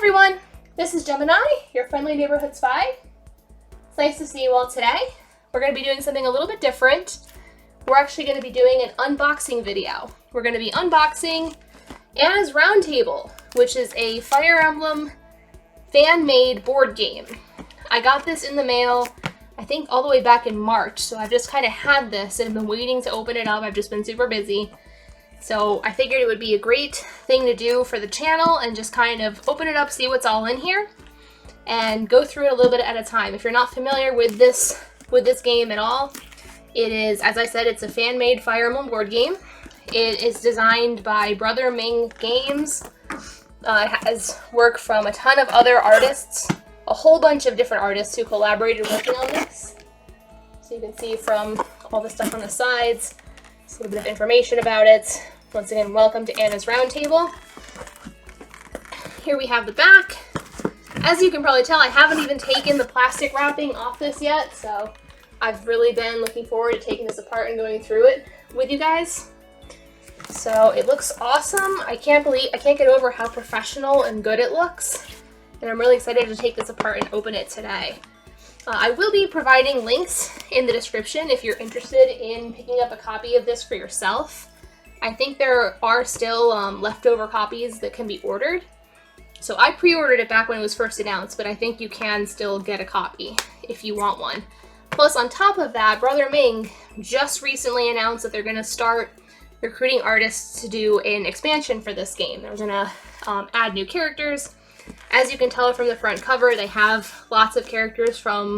everyone, this is Gemini, your friendly neighborhood spy. It's nice to see you all today. We're going to be doing something a little bit different. We're actually going to be doing an unboxing video. We're going to be unboxing Anna's Roundtable, which is a Fire Emblem fan-made board game. I got this in the mail, I think all the way back in March, so I've just kind of had this and I've been waiting to open it up. I've just been super busy. So I figured it would be a great thing to do for the channel and just kind of open it up, see what's all in here, and go through it a little bit at a time. If you're not familiar with this game at all, it is, as I said, it's a fan-made Fire Emblem board game. It is designed by Brother Ming Games. It has work from a ton of other artists, a whole bunch of different artists who collaborated working on this. So you can see from all the stuff on the sides, just a little bit of information about it. Once again, welcome to Anna's Roundtable. Here we have the back. As you can probably tell, I haven't even taken the plastic wrapping off this yet, so I've really been looking forward to taking this apart and going through it with you guys. So it looks awesome. I can't get over how professional and good it looks, and I'm really excited to take this apart and open it today. I will be providing links in the description if you're interested in picking up a copy of this for yourself. I think there are still leftover copies that can be ordered. So I pre-ordered it back when it was first announced, but I think you can still get a copy if you want one. Plus, on top of that, Brother Ming just recently announced that they're going to start recruiting artists to do an expansion for this game. They're going to add new characters. As you can tell from the front cover, they have lots of characters from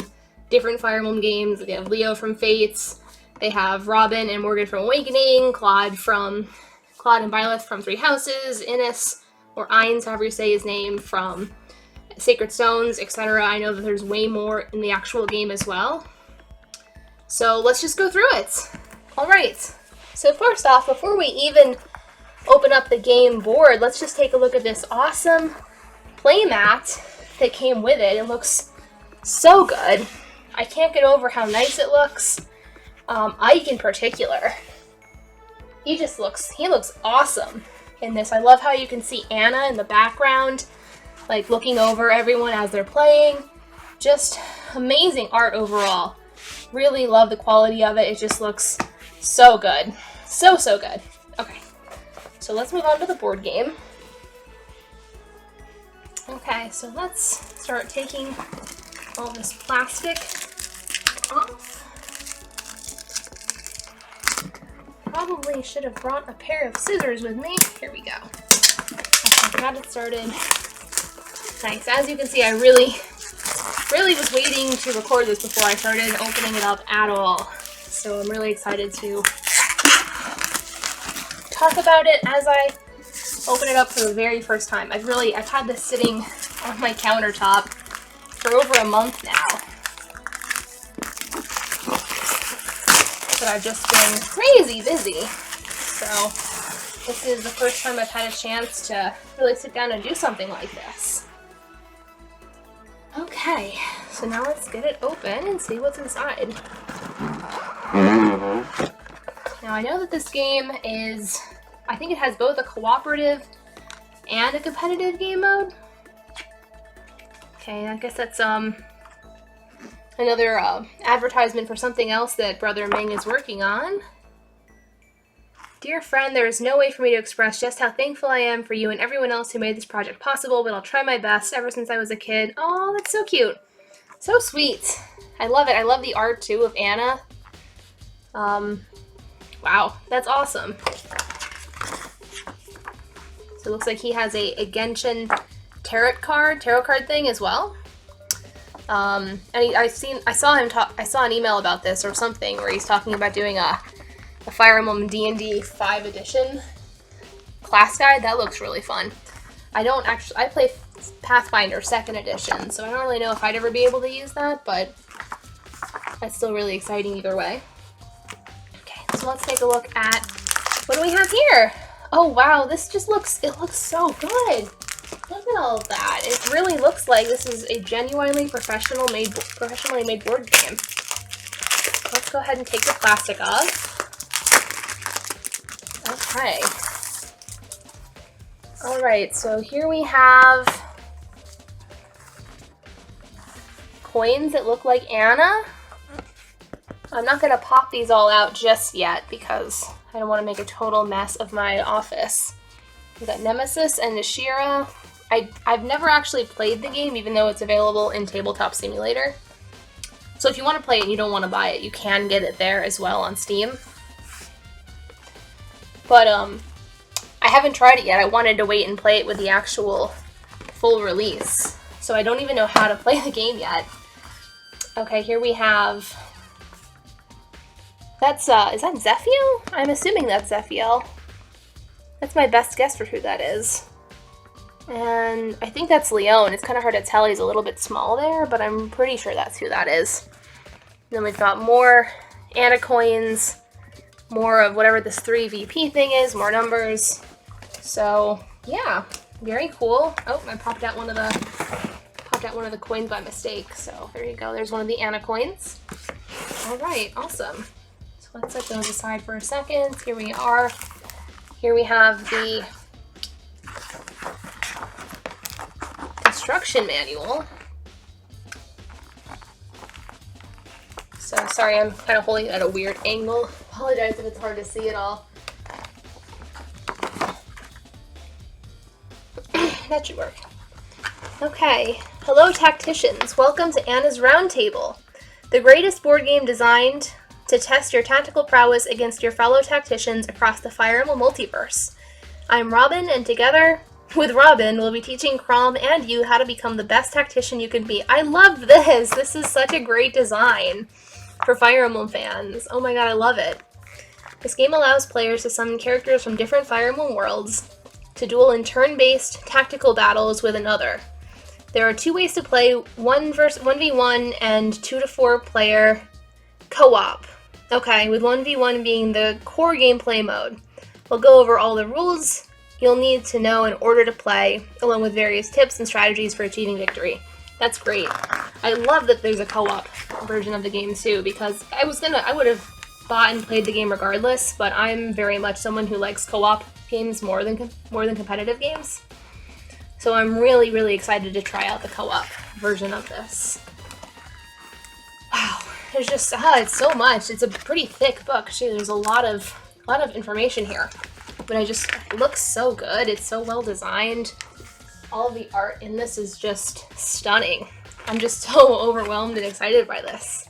different Fire Emblem games. They have Leo from Fates. They have Robin and Morgan from Awakening, Claude and Byleth from Three Houses, Innes, or Ainz, however you say his name, from Sacred Stones, etc. I know that there's way more in the actual game as well. So let's just go through it. Alright, so first off, before we even open up the game board, let's just take a look at this awesome playmat that came with it. It looks so good. I can't get over how nice it looks. Ike in particular, he looks awesome in this. I love how you can see Anna in the background, like looking over everyone as they're playing. Just amazing art overall. Really love the quality of it. It just looks so good. So good. Okay, so let's move on to the board game. Okay, so let's start taking all this plastic off. Probably should have brought a pair of scissors with me. Here we go. Okay, got it started. Nice. As you can see, I really was waiting to record this before I started opening it up at all. So I'm really excited to talk about it as I open it up for the very first time. I've had this sitting on my countertop for over a month now. But I've just been crazy busy. So this is the first time I've had a chance to really sit down and do something like this. Okay, so now let's get it open and see what's inside. Now I know that this game is, I think it has both a cooperative and a competitive game mode. Okay, I guess that's another advertisement for something else that Brother Ming is working on. Dear friend, there is no way for me to express just how thankful I am for you and everyone else who made this project possible, but I'll try my best ever since I was a kid. Oh, that's so cute. So sweet. I love it. I love the art, too, of Anna. Wow, that's awesome. So it looks like he has a Genshin tarot card thing as well. And I saw an email about this or something where he's talking about doing a Fire Emblem D&D 5 edition class guide. That looks really fun. I play Pathfinder 2nd edition, so I don't really know if I'd ever be able to use that, but that's still really exciting either way. Okay, so let's take a look at what do we have here. Oh wow, this just looks so good. Look at all of that. It really looks like this is a genuinely professionally made board game. Let's go ahead and take the plastic off. Okay. Alright, so here we have coins that look like Anna. I'm not going to pop these all out just yet because I don't want to make a total mess of my office. We've got Nemesis and Ashira. I've never actually played the game, even though it's available in Tabletop Simulator. So if you want to play it and you don't want to buy it, you can get it there as well on Steam. But I haven't tried it yet. I wanted to wait and play it with the actual full release. So I don't even know how to play the game yet. Okay, here we have... That's, is that Zephiel? I'm assuming that's Zephiel. That's my best guess for who that is. And I think that's Leon. It's kind of hard to tell. He's a little bit small there, but I'm pretty sure that's who that is. And then we've got more Anna coins, more of whatever this 3VP thing is, more numbers. So, yeah, very cool. Oh, I popped out one of the coins by mistake. So there you go. There's one of the Anna coins. All right, awesome. So let's set those aside for a second. Here we are. Here we have the instruction manual. So sorry, I'm kind of holding it at a weird angle. Apologize if it's hard to see it all. That should work. Okay, hello tacticians. Welcome to Anna's Roundtable, the greatest board game designed to test your tactical prowess against your fellow tacticians across the Fire Emblem multiverse. I'm Robin, and together with Robin, we'll be teaching Crom and you how to become the best tactician you can be. I love this! This is such a great design for Fire Emblem fans. Oh my god, I love it. This game allows players to summon characters from different Fire Emblem worlds to duel in turn-based tactical battles with another. There are 2 ways to play, 1v1 and 2 to 4 player co-op. Okay, with 1v1 being the core gameplay mode. We'll go over all the rules you'll need to know in order to play, along with various tips and strategies for achieving victory. That's great. I love that there's a co-op version of the game too, because I would have bought and played the game regardless, but I'm very much someone who likes co-op games more than competitive games. So I'm really, really excited to try out the co-op version of this. Wow, there's just it's so much. It's a pretty thick book too. There's a lot of information here, but it looks so good. It's so well designed. All of the art in this is just stunning. I'm just so overwhelmed and excited by this.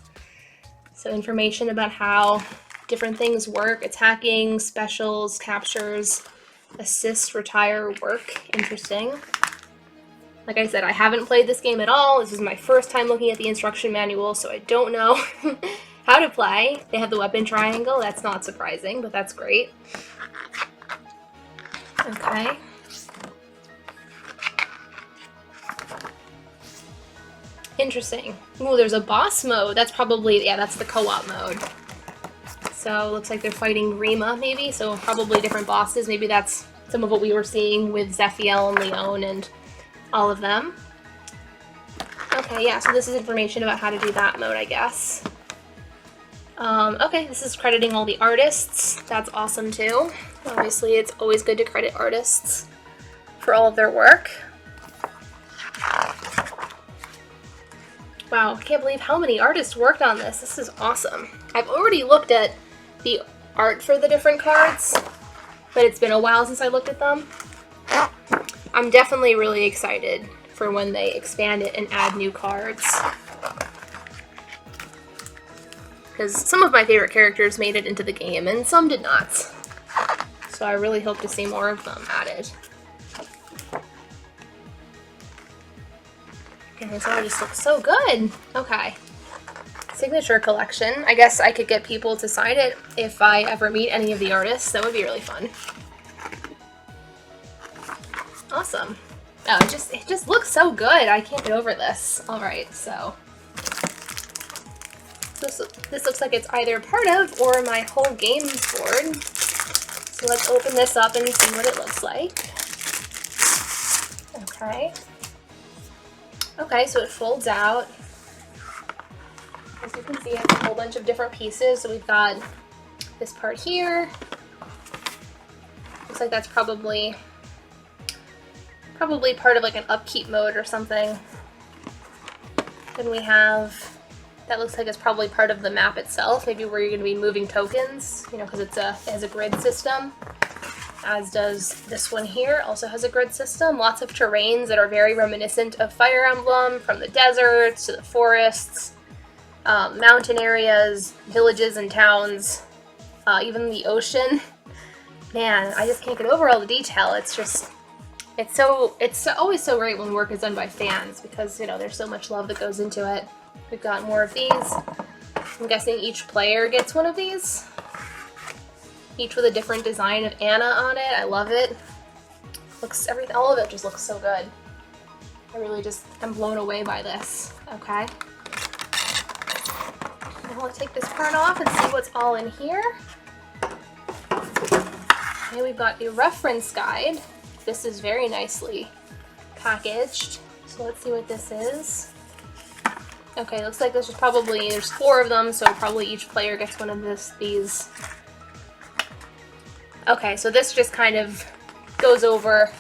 So information about how different things work: attacking, specials, captures, assist, retire, work. Interesting. Like I said, I haven't played this game at all. This is my first time looking at the instruction manual, so I don't know how to play. They have the weapon triangle. That's not surprising, but that's great. Okay. Interesting. Ooh, there's a boss mode. That's probably, yeah, that's the co-op mode. So looks like they're fighting Rima, maybe. So probably different bosses. Maybe that's some of what we were seeing with Zephiel and Leon and all of them. Okay, yeah, so this is information about how to do that mode, I guess. Okay, this is crediting all the artists. That's awesome too. Obviously, it's always good to credit artists for all of their work. Wow, I can't believe how many artists worked on this. This is awesome. I've already looked at the art for the different cards, but it's been a while since I looked at them. I'm definitely really excited for when they expand it and add new cards. Because some of my favorite characters made it into the game and some did not. So I really hope to see more of them added. Okay, so it just looks so good. Okay. Signature collection. I guess I could get people to sign it if I ever meet any of the artists. That would be really fun. Awesome. Oh, it just looks so good. I can't get over this. All right, so this looks like it's either part of or my whole games board. So let's open this up and see what it looks like. Okay. Okay, so it folds out. As you can see, it has a whole bunch of different pieces. So we've got this part here. Looks like that's probably part of like an upkeep mode or something. Then we have, that looks like it's probably part of the map itself, maybe where you're going to be moving tokens, you know, because it has a grid system. As does this one here, also has a grid system. Lots of terrains that are very reminiscent of Fire Emblem, from the deserts to the forests, mountain areas, villages and towns, even the ocean. Man, I just can't get over all the detail. It's just, it's always so great when work is done by fans because, you know, there's so much love that goes into it. We've got more of these. I'm guessing each player gets one of these. Each with a different design of Anna on it. I love it. All of it just looks so good. I really just am blown away by this. Okay. I'll take this part off and see what's all in here. Okay, we've got a reference guide. This is very nicely packaged. So let's see what this is. Okay, looks like there's 4 of them, so probably each player gets one of these. Okay, so this just kind of goes over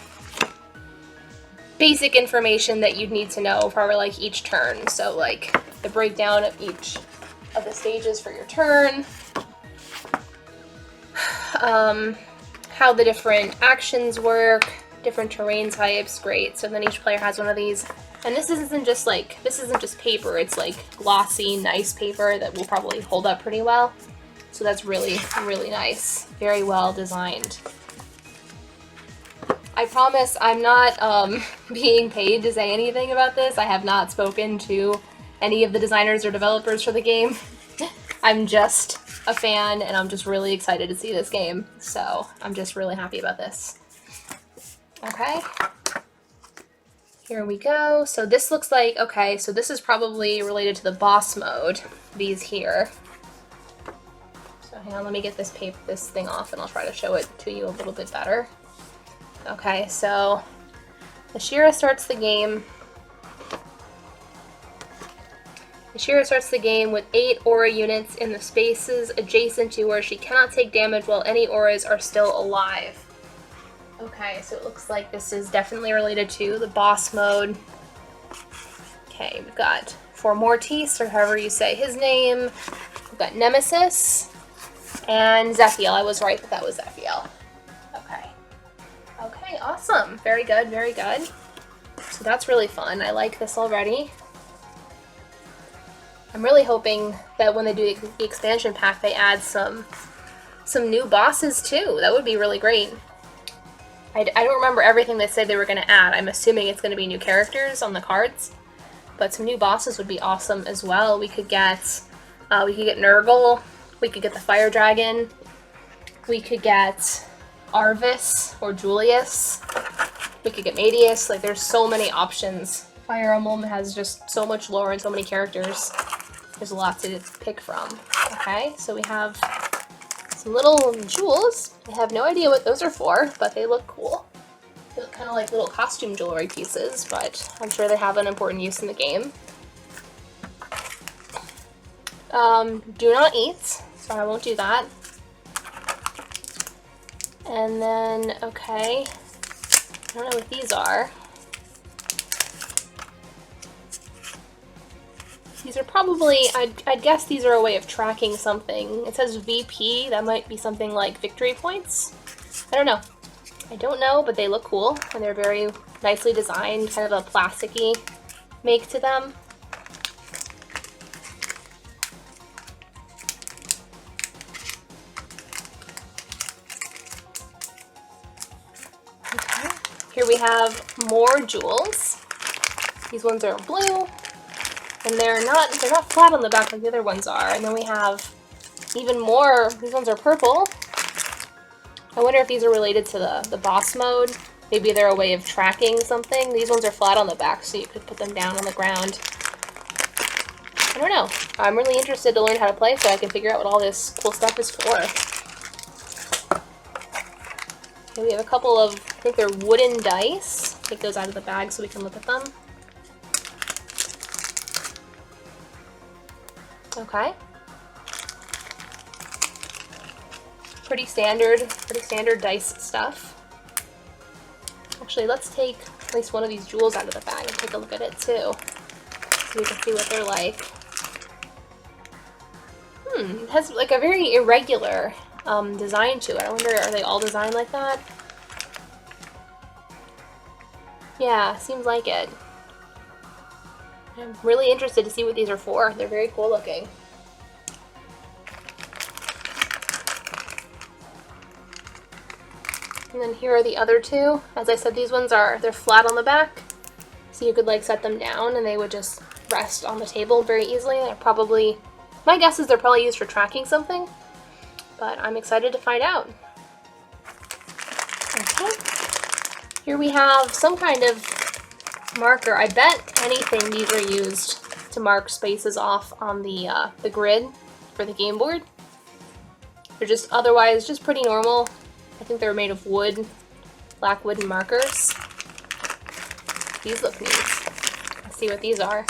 basic information that you'd need to know for like each turn. So like the breakdown of each of the stages for your turn, how the different actions work, different terrain types, great. So then each player has one of these. And this isn't just paper, it's like glossy, nice paper that will probably hold up pretty well. So that's really, really nice. Very well designed. I promise I'm not being paid to say anything about this. I have not spoken to any of the designers or developers for the game. I'm just a fan and I'm just really excited to see this game. So I'm just really happy about this. Okay. Here we go. So this looks like, okay, so this is probably related to the boss mode, these here. So hang on, let me get this thing off and I'll try to show it to you a little bit better. Okay, so Ashira starts the game. Ashira starts the game with 8 aura units in the spaces adjacent to where she cannot take damage while any auras are still alive. Okay, so it looks like this is definitely related to the boss mode. Okay, we've got for Mortis, or however you say his name. We've got Nemesis and Zephiel. I was right that was Zephiel. Okay. Okay, awesome. Very good, very good. So that's really fun. I like this already. I'm really hoping that when they do the expansion pack, they add some new bosses too. That would be really great. I don't remember everything they said they were going to add. I'm assuming it's going to be new characters on the cards, but some new bosses would be awesome as well. We could get Nurgle. We could get the Fire Dragon. We could get Arvis or Julius. We could get Medius. Like, there's so many options. Fire Emblem has just so much lore and so many characters. There's a lot to pick from. Okay, so we have some little jewels. I have no idea what those are for, but they look cool. They look kind of like little costume jewelry pieces, but I'm sure they have an important use in the game. Do not eat, so I won't do that. And then, okay, I don't know what these are. These are probably, I'd guess these are a way of tracking something. It says VP, that might be something like victory points. I don't know. I don't know, but they look cool, and they're very nicely designed, kind of a plasticky make to them. Okay. Here we have more jewels. These ones are blue. And they're not flat on the back like the other ones are. And then we have even more. These ones are purple. I wonder if these are related to the boss mode. Maybe they're a way of tracking something. These ones are flat on the back, so you could put them down on the ground. I don't know. I'm really interested to learn how to play so I can figure out what all this cool stuff is for. Okay, we have a couple of, I think they're wooden dice. Take those out of the bag so we can look at them. Okay. Pretty standard dice stuff. Actually, let's take at least one of these jewels out of the bag and take a look at it too. so we can see what they're like. It has like a very irregular design to it. I wonder, are they all designed like that? Yeah, seems like it. I'm really interested to see what these are for. They're very cool looking. And then here are the other two. As I said, these ones they're flat on the back. So you could like set them down and they would just rest on the table very easily. My guess is they're probably used for tracking something, but I'm excited to find out. Okay. Here we have some kind of marker. I bet anything these are used to mark spaces off on the grid for the game board. They're just otherwise just pretty normal. I think they're made of wood, black wooden markers. These look neat. Let's see what these are.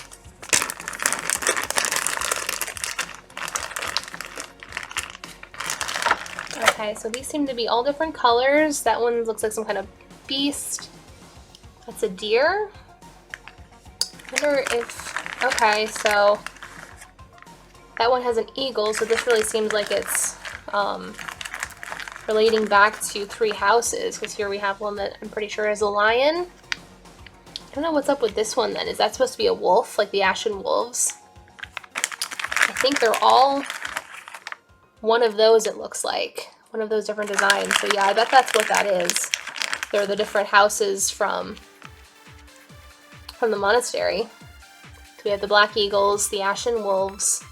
Okay, so these seem to be all different colors. That one looks like some kind of beast. That's a deer. I wonder if... Okay, so that one has an eagle, so this really seems like it's relating back to Three Houses, because here we have one that I'm pretty sure is a lion. I don't know what's up with this one then. Is that supposed to be a wolf, like the Ashen Wolves? I think they're all one of those, it looks like. One of those different designs. So yeah, I bet that's what that is. They're the different houses from the monastery. So we have the Black Eagles, the Ashen Wolves,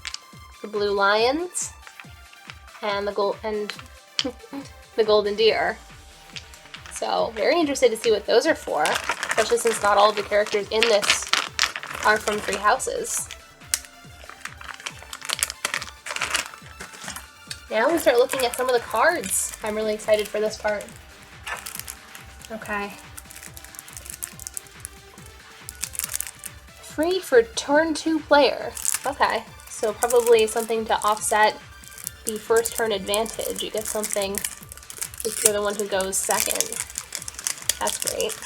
the Blue Lions, and the Golden Deer. So very interested to see what those are for, especially since not all of the characters in this are from Three Houses. Now we start looking at some of the cards. I'm really excited for this part. Okay. Free for turn 2 player. Okay, so probably something to offset the first turn advantage. You get something if you're the one who goes second. That's great.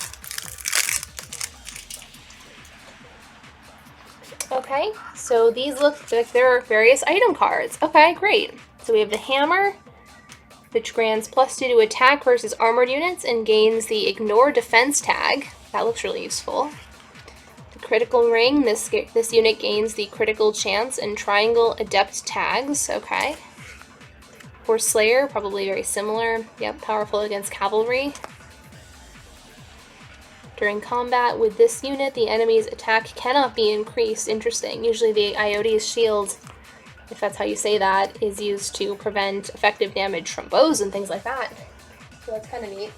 Okay, so these look like they're various item cards. Okay, great. So we have the hammer, which grants +2 to attack versus armored units and gains the ignore defense tag. That looks really useful. The critical ring, this unit gains the critical chance and triangle adept tags. Okay. Horse Slayer, probably very similar. Yep, powerful against cavalry. During combat with this unit, the enemy's attack cannot be increased. Interesting. Usually the Iotes shield, if that's how you say that, is used to prevent effective damage from bows and things like that. So that's kind of neat.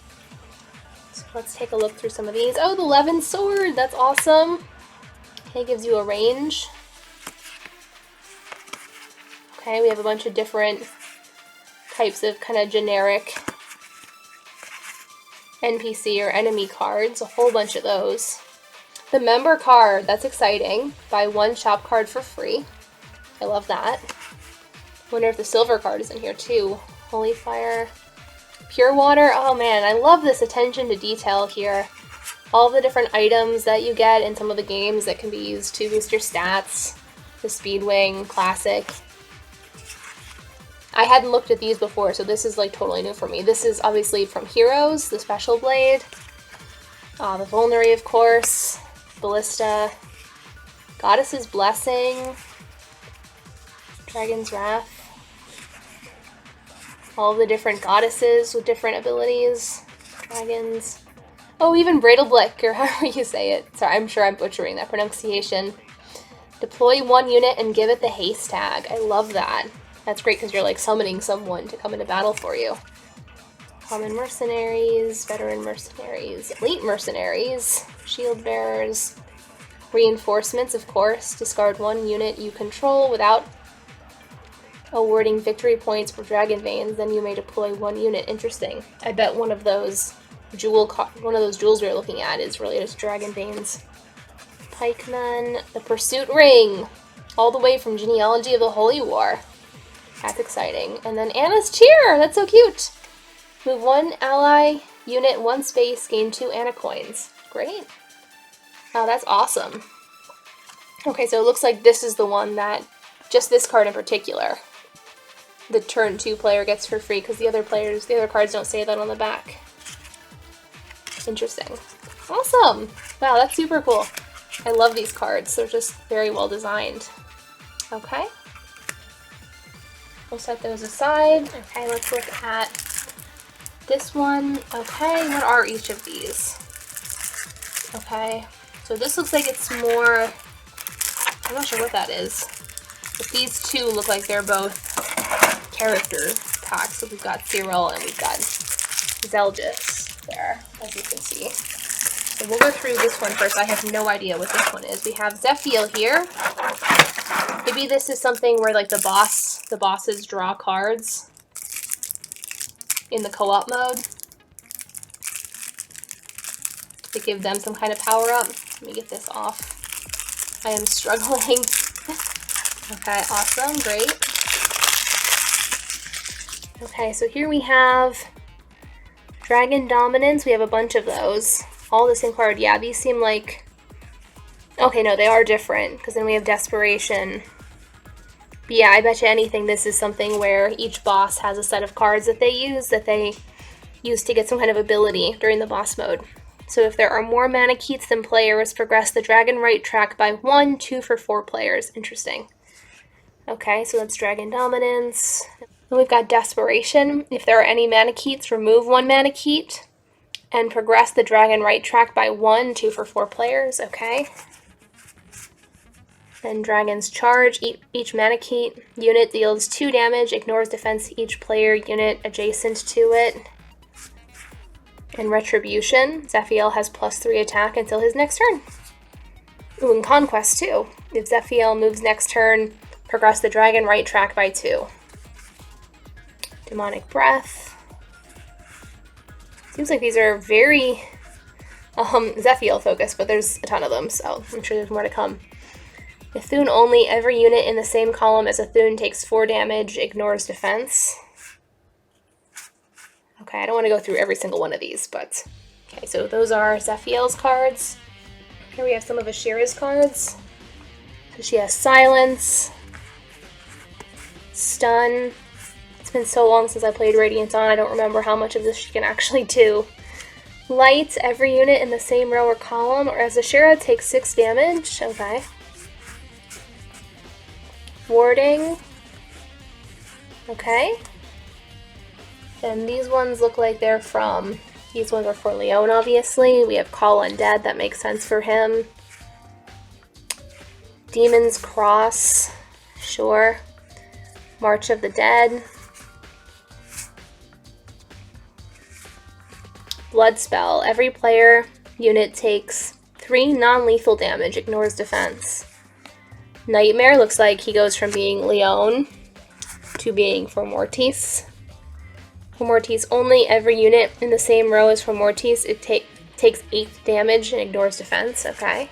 So let's take a look through some of these. Oh, the Levin sword! That's awesome! Okay, gives you a range. Okay, we have a bunch of different types of kind of generic NPC or enemy cards. A whole bunch of those. The member card, that's exciting. Buy 1 shop card for free. I love that. Wonder if the silver card is in here too. Holy Fire. Pure Water. Oh man, I love this attention to detail here. All the different items that you get in some of the games that can be used to boost your stats. The Speedwing, Classic. I hadn't looked at these before, so this is like totally new for me. This is obviously from Heroes, the Special Blade. The Vulnerary, of course. Ballista. Goddess's Blessing. Dragon's Wrath. All the different goddesses with different abilities. Dragons. Oh, even Braidleblick, or however you say it. Sorry, I'm sure I'm butchering that pronunciation. Deploy 1 unit and give it the haste tag. I love that. That's great because you're like summoning someone to come into battle for you. Common Mercenaries, Veteran Mercenaries, Elite Mercenaries, Shield Bearers, Reinforcements, of course. Discard 1 unit you control without awarding victory points for Dragon Veins, then you may deploy 1 unit. Interesting. I bet one of those jewels we were looking at is related to Dragon Veins. Pikemen, the Pursuit Ring, all the way from Genealogy of the Holy War. That's exciting. And then Anna's Cheer! That's so cute! Move 1 ally unit 1 space, gain 2 Anna coins. Great. Oh, that's awesome. Okay, so it looks like this is the one that, just this card in particular, the turn 2 player gets for free, because the other cards don't say that on the back. Interesting. Awesome! Wow, that's super cool. I love these cards. They're just very well designed. Okay. We'll set those aside. Okay, let's look at this one. Okay, what are each of these? Okay, so this looks like it's more, I'm not sure what that is. But these two look like they're both character packs. So we've got Cyril and we've got Zeldas there, as you can see. So we'll go through this one first. I have no idea what this one is. We have Zephiel here. Maybe this is something where like the bosses draw cards in the co-op mode to give them some kind of power up. Let me get this off. I am struggling. Okay, awesome, great. Okay, so here we have Dragon Dominance. We have a bunch of those. All the same card. Yeah, these seem like... Okay, no, they are different, because then we have Desperation. But yeah, I bet you anything this is something where each boss has a set of cards that they use to get some kind of ability during the boss mode. So if there are more Manicheets than players, progress the Dragon Right track by 1, 2 for 4 players. Interesting. Okay, so that's Dragon Dominance. Then we've got Desperation. If there are any Manicheets, remove 1 Manicheet and progress the Dragon Right track by 1, 2 for 4 players. Okay. Then Dragon's Charge. Each Manicheet unit deals 2 damage, ignores defense each player unit adjacent to it. And Retribution. Zephiel has +3 attack until his next turn. Ooh, and Conquest too. If Zephiel moves next turn, progress the Dragon Right track by 2. Demonic Breath. Seems like these are very Zephiel focused, but there's a ton of them, so I'm sure there's more to come. If Thune only, every unit in the same column as a Thune takes 4 damage, ignores defense. Okay, I don't want to go through every single one of these, but... Okay, so those are Zephiel's cards. Here we have some of Ashira's cards. So she has Silence, Stun. It's been so long since I played Radiant Dawn, I don't remember how much of this she can actually do. Light, every unit in the same row or column, or as Ashira takes 6 damage. Okay. Warding. Okay. And these ones look like they're these ones are for Leon, obviously. We have Call Undead, that makes sense for him. Demon's Cross, sure. March of the Dead. Blood Spell, every player unit takes 3 non-lethal damage, ignores defense. Nightmare, looks like he goes from being Leon to being for Mortis. For Mortis only, every unit in the same row as for Mortis, it takes 8 damage and ignores defense. Okay.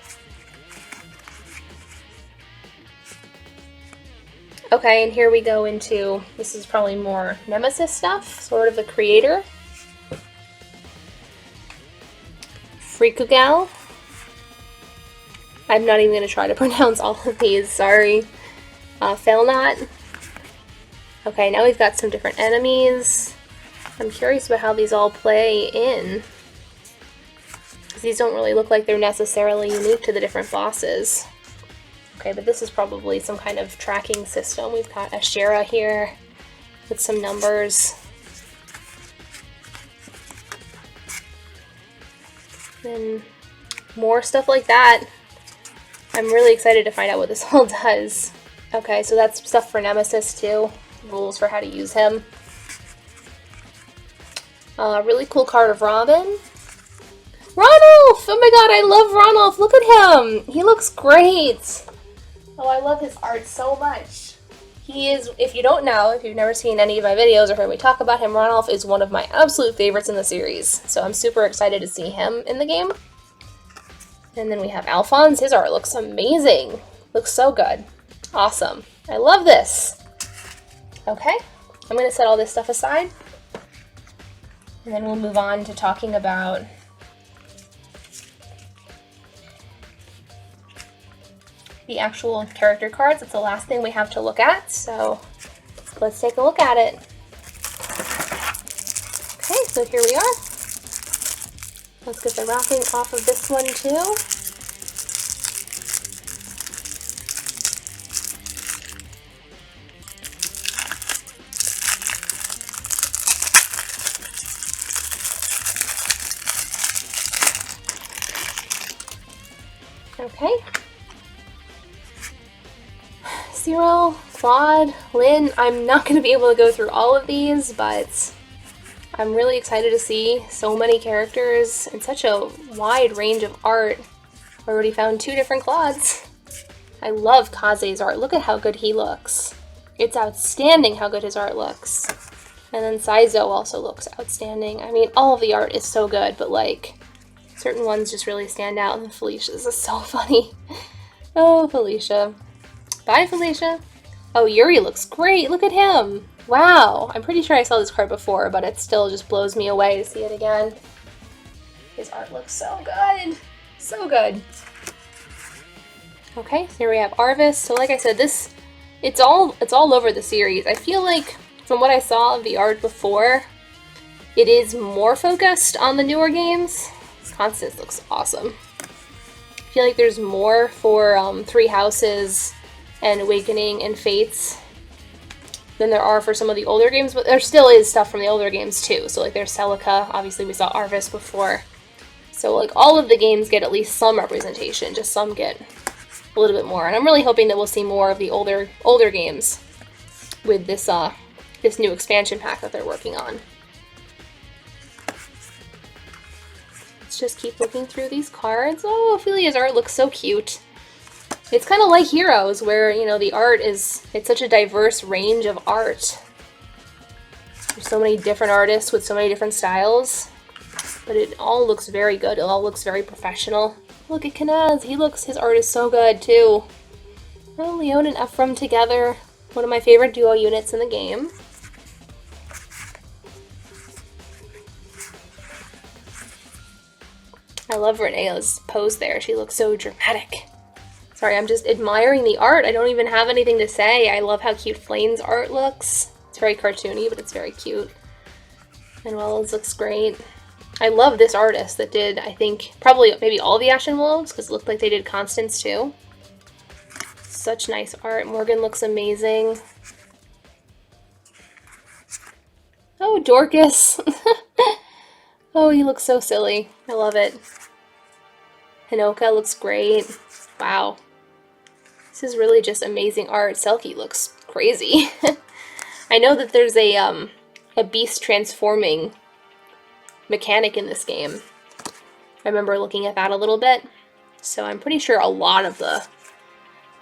Okay, and here we go into, this is probably more Nemesis stuff, Sword of the Creator. Frikugal. I'm not even going to try to pronounce all of these, sorry. Failnot. Okay, now we've got some different enemies. I'm curious about how these all play in. Because these don't really look like they're necessarily unique to the different bosses. Okay, but this is probably some kind of tracking system. We've got Ashira here with some numbers. And more stuff like that. I'm really excited to find out what this all does. Okay, so that's stuff for Nemesis too. Rules for how to use him. Really cool card of Robin. Ronulf! Oh my god, I love Ronulf! Look at him! He looks great! Oh, I love his art so much. He is, if you don't know, if you've never seen any of my videos or heard me talk about him, Ronulf is one of my absolute favorites in the series. So I'm super excited to see him in the game. And then we have Alphonse. His art looks amazing. Looks so good. Awesome. I love this. Okay, I'm going to set all this stuff aside. And then we'll move on to talking about the actual character cards. It's the last thing we have to look at, so let's take a look at it. Okay, so here we are. Let's get the wrapping off of this one too. Okay. Cyril, Claude, Lynn, I'm not going to be able to go through all of these, but I'm really excited to see so many characters and such a wide range of art. I already found 2 different Claudes. I love Kaze's art. Look at how good he looks. It's outstanding how good his art looks. And then Saizo also looks outstanding. I mean, all of the art is so good, but like, certain ones just really stand out. And Felicia's is so funny. Oh, Felicia. Bye, Felicia. Oh, Yuri looks great. Look at him. Wow. I'm pretty sure I saw this card before, but it still just blows me away to see it again. His art looks so good. So good. Okay, so here we have Arvis. So like I said, it's all over the series. I feel like from what I saw of the art before, it is more focused on the newer games. Constance looks awesome. I feel like there's more for Three Houses and Awakening and Fates than there are for some of the older games, but there still is stuff from the older games too. So like there's Celica, obviously we saw Arvis before. So like all of the games get at least some representation, just some get a little bit more. And I'm really hoping that we'll see more of the older games with this this new expansion pack that they're working on. Let's just keep looking through these cards. Oh, Ophelia's art looks so cute. It's kind of like Heroes, where, you know, the art it's such a diverse range of art. There's so many different artists with so many different styles, but it all looks very good. It all looks very professional. Look at Kanaz. His art is so good too. Oh, Leon and Ephraim together. One of my favorite duo units in the game. I love Renea's pose there. She looks so dramatic. Sorry, I'm just admiring the art. I don't even have anything to say. I love how cute Flane's art looks. It's very cartoony, but it's very cute. And Willow's looks great. I love this artist that did, I think, probably maybe all the Ashen Wolves, because it looked like they did Constance too. Such nice art. Morgan looks amazing. Oh, Dorcas. Oh, he looks so silly. I love it. Hinoka looks great. Wow. This is really just amazing art. Selkie looks crazy. I know that there's a beast transforming mechanic in this game. I remember looking at that a little bit. So I'm pretty sure a lot of the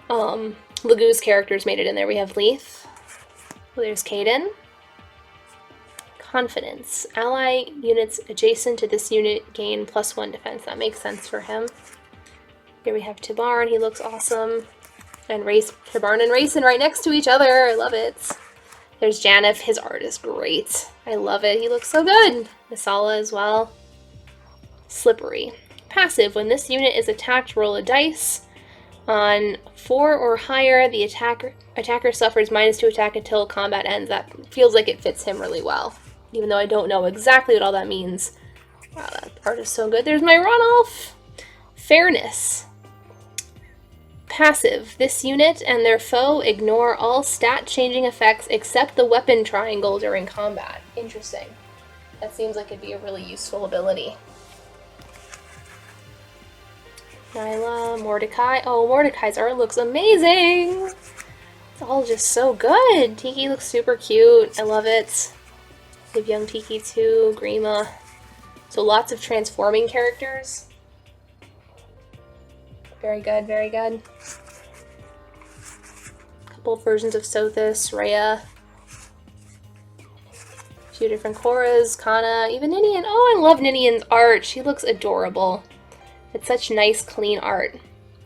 Lagoo's characters made it in there. We have Leith. Oh, there's Caden. Confidence. Ally units adjacent to this unit gain +1 defense. That makes sense for him. Here we have Tabar, and he looks awesome. And Tabarn and Rayson right next to each other. I love it. There's Janif. His art is great. I love it. He looks so good. Masala as well. Slippery. Passive. When this unit is attacked, roll a dice. On 4 or higher, the attacker suffers -2 attack until combat ends. That feels like it fits him really well. Even though I don't know exactly what all that means. Wow, that art is so good. There's my Ronolf! Fairness. Passive. This unit and their foe ignore all stat-changing effects except the weapon triangle during combat. Interesting. That seems like it'd be a really useful ability. Nyla, Mordecai. Oh, Mordecai's art looks amazing! It's all just so good. Tiki looks super cute. I love it. We have young Tiki too, Grima. So lots of transforming characters. Very good, very good. A couple of versions of Sothis, Rhea. A few different Korras, Kana, even Ninian. Oh, I love Ninian's art. She looks adorable. It's such nice, clean art.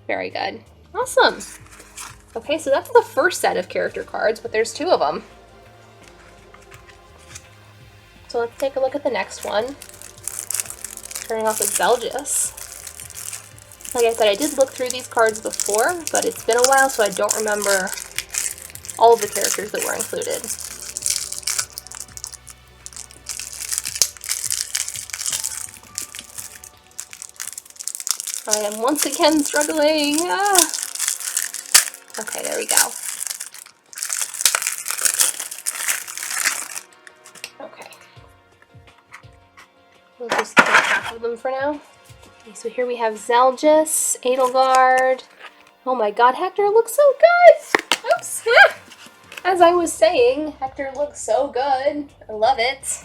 Very good. Awesome. Okay, so that's the first set of character cards, but there's 2 of them. So let's take a look at the next one. Starting off with Belgius. Like I said, I did look through these cards before, but it's been a while, so I don't remember all of the characters that were included. I am once again struggling. Ah. Okay, there we go. Okay. We'll just take half of them for now. Okay, so here we have Zeldas Edelgard. Oh my god, Hector looks so good! Oops! As I was saying, Hector looks so good. I love it.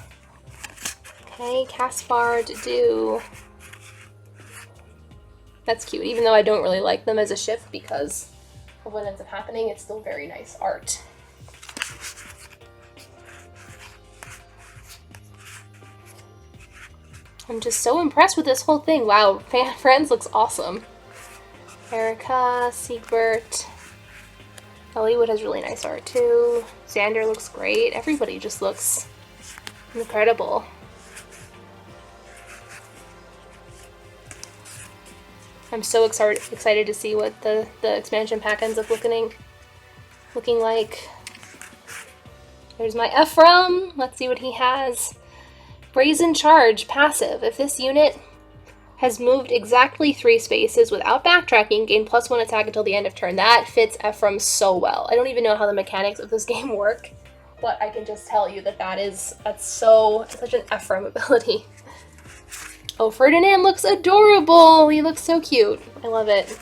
Okay, Caspar do. That's cute, even though I don't really like them as a ship because of what ends up happening, it's still very nice art. I'm just so impressed with this whole thing. Wow, Friends looks awesome. Erica, Siegbert. Hollywood has really nice art too. Xander looks great. Everybody just looks incredible. I'm so excited to see what the expansion pack ends up looking like. There's my Ephraim. Let's see what he has. Brazen Charge, passive. If this unit has moved exactly 3 spaces without backtracking, gain +1 attack until the end of turn. That fits Ephraim so well. I don't even know how the mechanics of this game work, but I can just tell you that that's such an Ephraim ability. Oh, Ferdinand looks adorable! He looks so cute. I love it.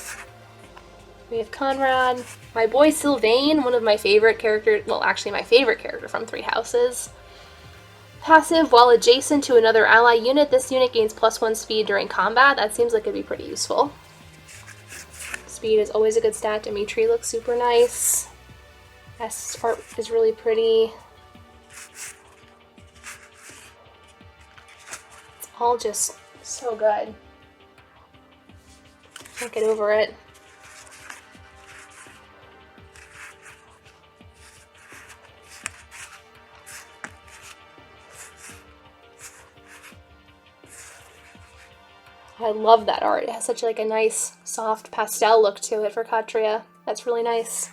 We have Conrad. My boy Sylvain, one of my favorite characters, well, actually my favorite character from Three Houses. Passive, while adjacent to another ally unit, this unit gains +1 speed during combat. That seems like it'd be pretty useful. Speed is always a good stat. Dimitri looks super nice. S art is really pretty. It's all just so good. Can't get over it. I love that art. It has such like a nice soft pastel look to it for Katria. That's really nice.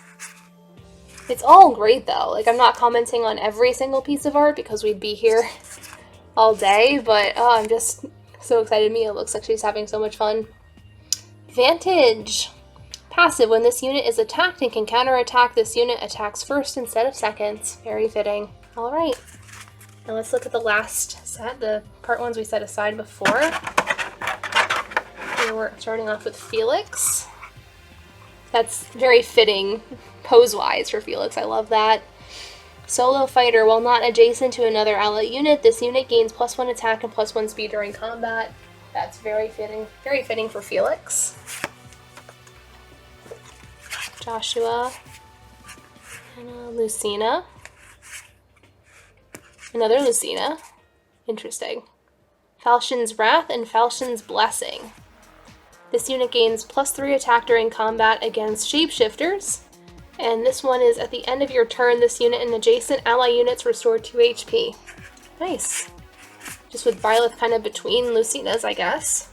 It's all great though. Like, I'm not commenting on every single piece of art because we'd be here all day, but I'm just so excited. Mia looks like she's having so much fun. Vantage. Passive. When this unit is attacked and can counterattack, this unit attacks first instead of second. Very fitting. Alright. Now let's look at the last set, the part ones we set aside before. Here we're starting off with Felix. That's very fitting pose-wise for Felix. I love that. Solo fighter. While not adjacent to another ally unit, this unit gains +1 attack and +1 speed during combat. That's very fitting for Felix. Joshua. And Lucina. Another Lucina. Interesting. Falchions Wrath and Falchions Blessing. This unit gains +3 attack during combat against shapeshifters. And this one is at the end of your turn, this unit and adjacent ally units restore 2 HP. Nice. Just with Byleth kind of between Lucina's, I guess.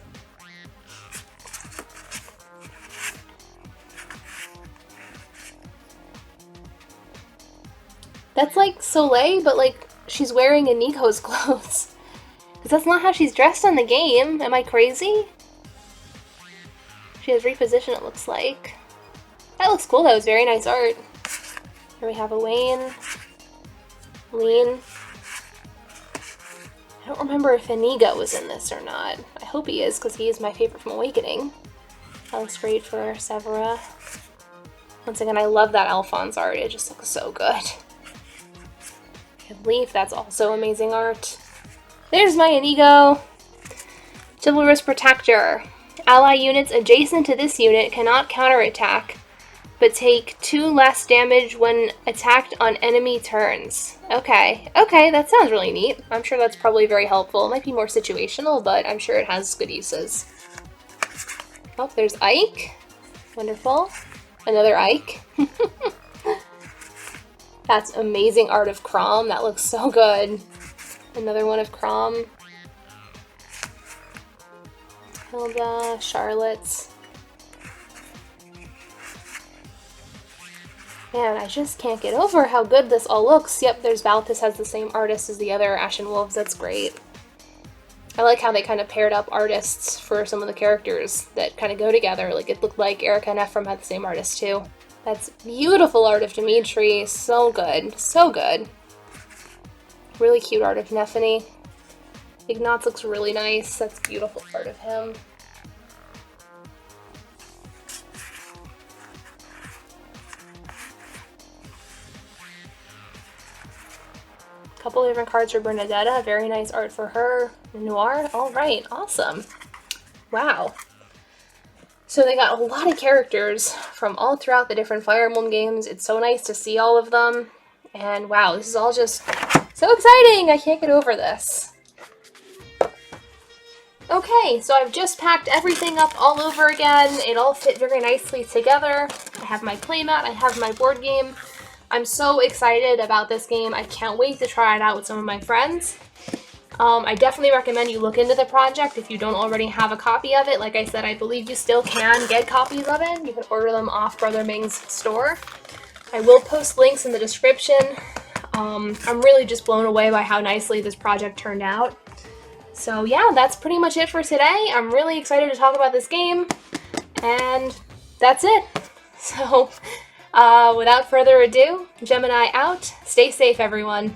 That's like Soleil, but like she's wearing Inigo's clothes. Because that's not how she's dressed on the game. Am I crazy? She has reposition, it looks like. That looks cool, that was very nice art. Here we have Elaine. Lean. I don't remember if Inigo was in this or not. I hope he is, because he is my favorite from Awakening. That looks great for Severa. Once again, I love that Alphonse art. It just looks so good. And Leaf, that's also amazing art. There's my Inigo. Chivalrous Protector. Ally units adjacent to this unit cannot counterattack, but take 2 less damage when attacked on enemy turns. Okay, that sounds really neat. I'm sure that's probably very helpful. It might be more situational, but I'm sure it has good uses. Oh, there's Ike. Wonderful. Another Ike. That's amazing art of Crom. That looks so good. Another one of Crom. Hilda, Charlotte. Man, I just can't get over how good this all looks. Yep, there's Valthus has the same artist as the other Ashen Wolves. That's great. I like how they kind of paired up artists for some of the characters that kind of go together. Like, it looked like Erica and Ephraim had the same artist too. That's beautiful art of Dimitri. So good. So good. Really cute art of Nephany. Ignatz looks really nice. That's beautiful art of him. Couple different cards for Bernadetta. Very nice art for her. Noir. All right. Awesome. Wow. So they got a lot of characters from all throughout the different Fire Emblem games. It's so nice to see all of them. And wow, this is all just so exciting. I can't get over this. Okay, so I've just packed everything up all over again. It all fit very nicely together. I have my playmat. I have my board game. I'm so excited about this game. I can't wait to try it out with some of my friends. I definitely recommend you look into the project if you don't already have a copy of it. Like I said, I believe you still can get copies of it. You can order them off Brother Ming's store. I will post links in the description. I'm really just blown away by how nicely this project turned out. So yeah, that's pretty much it for today. I'm really excited to talk about this game, and that's it. So without further ado, Gemini out. Stay safe, everyone.